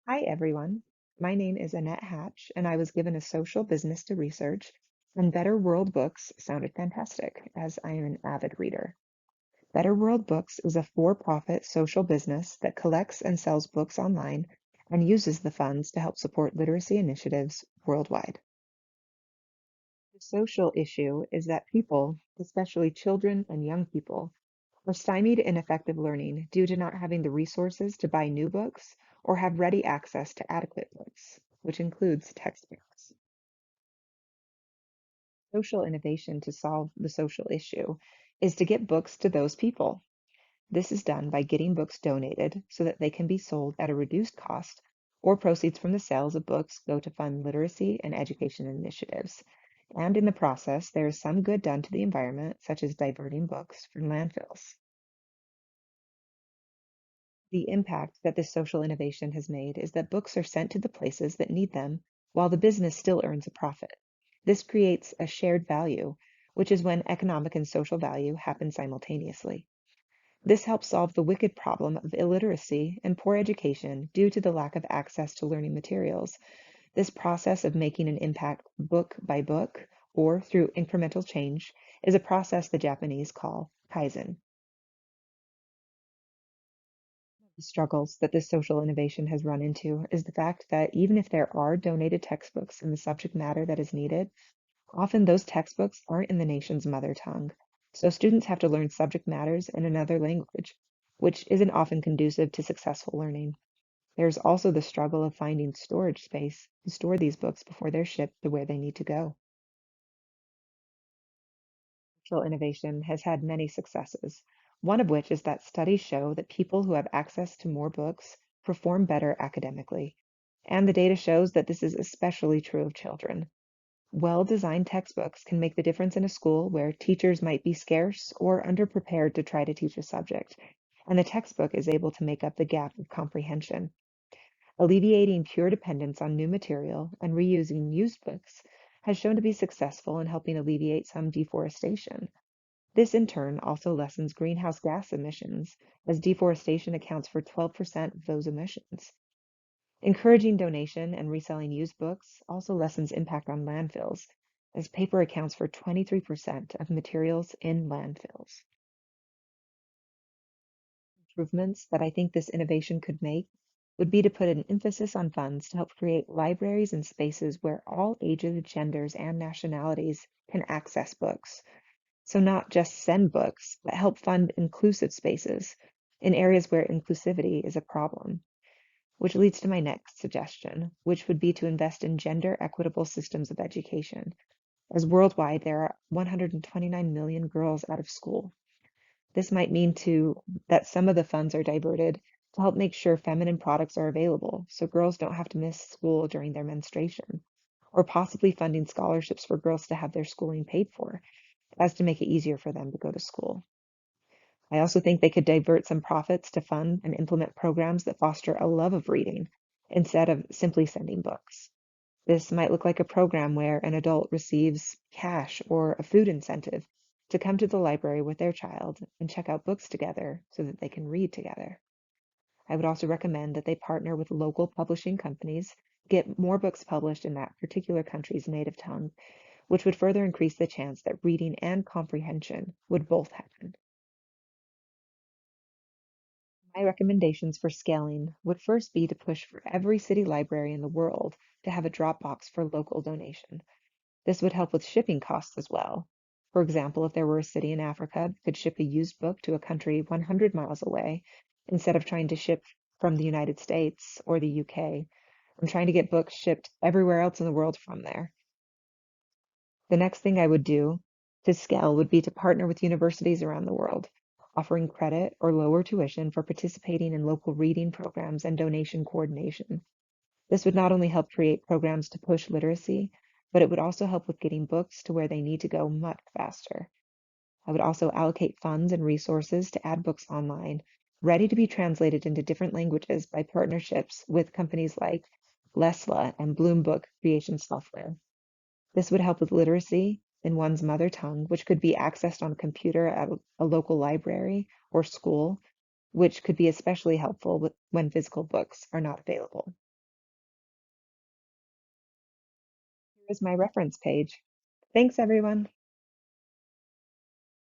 Hi, everyone. My name is Annette Hatch, and I was given a social business to research, and Better World Books sounded fantastic, as I am an avid reader. Better World Books is a for-profit social business that collects and sells books online and uses the funds to help support literacy initiatives worldwide. The social issue is that people, especially children and young people, are stymied in effective learning due to not having the resources to buy new books or have ready access to adequate books, which includes textbooks. Social innovation to solve the social issue is to get books to those people. This is done by getting books donated so that they can be sold at a reduced cost, or proceeds from the sales of books go to fund literacy and education initiatives. And in the process, there is some good done to the environment, such as diverting books from landfills. The impact that this social innovation has made is that books are sent to the places that need them, while the business still earns a profit. This creates a shared value, which is when economic and social value happen simultaneously. This helps solve the wicked problem of illiteracy and poor education due to the lack of access to learning materials. This process of making an impact book by book or through incremental change is a process the Japanese call kaizen. The struggles that this social innovation has run into is the fact that even if there are donated textbooks in the subject matter that is needed, often those textbooks aren't in the nation's mother tongue. So students have to learn subject matters in another language, which isn't often conducive to successful learning. There's also the struggle of finding storage space to store these books before they're shipped to where they need to go. Social innovation has had many successes, one of which is that studies show that people who have access to more books perform better academically. And the data shows that this is especially true of children. Well-designed textbooks can make the difference in a school where teachers might be scarce or underprepared to try to teach a subject, and the textbook is able to make up the gap of comprehension. Alleviating pure dependence on new material and reusing used books has shown to be successful in helping alleviate some deforestation. This in turn also lessens greenhouse gas emissions, as deforestation accounts for 12% of those emissions. Encouraging donation and reselling used books also lessens impact on landfills, as paper accounts for 23% of materials in landfills. Improvements that I think this innovation could make would be to put an emphasis on funds to help create libraries and spaces where all ages, genders, and nationalities can access books. So not just send books, but help fund inclusive spaces in areas where inclusivity is a problem. Which leads to my next suggestion, which would be to invest in gender equitable systems of education, as worldwide there are 129 million girls out of school. This might mean too that some of the funds are diverted to help make sure feminine products are available so girls don't have to miss school during their menstruation, or possibly funding scholarships for girls to have their schooling paid for, as to make it easier for them to go to school. I also think they could divert some profits to fund and implement programs that foster a love of reading instead of simply sending books. This might look like a program where an adult receives cash or a food incentive to come to the library with their child and check out books together so that they can read together. I would also recommend that they partner with local publishing companies, get more books published in that particular country's native tongue, which would further increase the chance that reading and comprehension would both happen. My recommendations for scaling would first be to push for every city library in the world to have a drop box for local donation. This would help with shipping costs as well. For example, if there were a city in Africa that could ship a used book to a country 100 miles away, instead of trying to ship from the United States or the UK, I'm trying to get books shipped everywhere else in the world from there. The next thing I would do to scale would be to partner with universities around the world, offering credit or lower tuition for participating in local reading programs and donation coordination. This would not only help create programs to push literacy, but it would also help with getting books to where they need to go much faster. I would also allocate funds and resources to add books online, ready to be translated into different languages by partnerships with companies like Lesla and Bloom Book Creation Software. This would help with literacy in one's mother tongue, which could be accessed on a computer at a local library or school, which could be especially helpful when physical books are not available. is my reference page. Thanks, everyone.